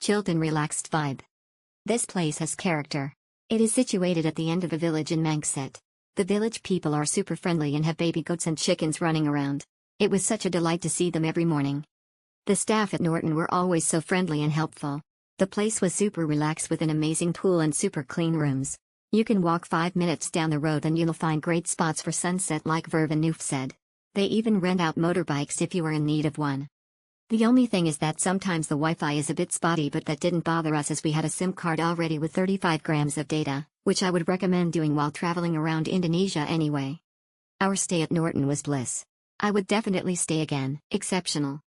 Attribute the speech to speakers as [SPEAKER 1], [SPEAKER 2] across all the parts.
[SPEAKER 1] chilled and relaxed vibe. This place has character. It is situated at the end of a village in Mangsit. The village people are super friendly and have baby goats and chickens running around. It was such a delight to see them every morning. The staff at Norton were always so friendly and helpful. The place was super relaxed with an amazing pool and super clean rooms. You can walk 5 minutes down the road and you'll find great spots for sunset like Verve and Noof said. They even rent out motorbikes if you are in need of one. The only thing is that sometimes the Wi-Fi is a bit spotty, but that didn't bother us as we had a SIM card already with 35 grams of data, which I would recommend doing while traveling around Indonesia anyway. Our stay at Norton was bliss. I would definitely stay again. Exceptional.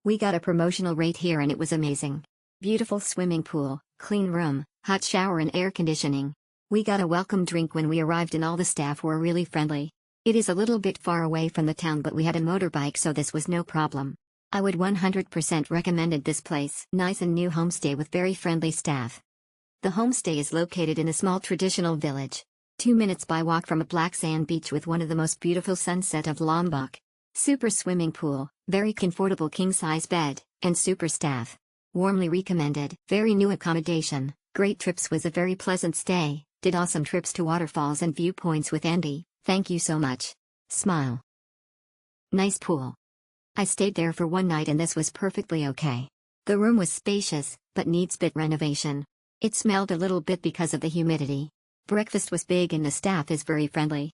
[SPEAKER 1] We got a promotional rate here and it was amazing. Beautiful swimming pool, clean room, hot shower and air conditioning. We got a welcome drink when we arrived and all the staff were really friendly. It is a little bit far away from the town, but we had a motorbike, so this was no problem. I would 100% recommended this place. Nice and new homestay with very friendly staff. The homestay is located in a small traditional village. 2 minutes by walk from a black sand beach with one of the most beautiful sunset of Lombok. Super swimming pool, very comfortable king-size bed, and super staff. Warmly recommended. Very new accommodation, great trips, was a very pleasant stay, did awesome trips to waterfalls and viewpoints with Andy, thank you so much. Smile. Nice pool. I stayed there for one night and this was perfectly okay. The room was spacious, but needs bit renovation. It smelled a little bit because of the humidity. Breakfast was big and the staff is very friendly.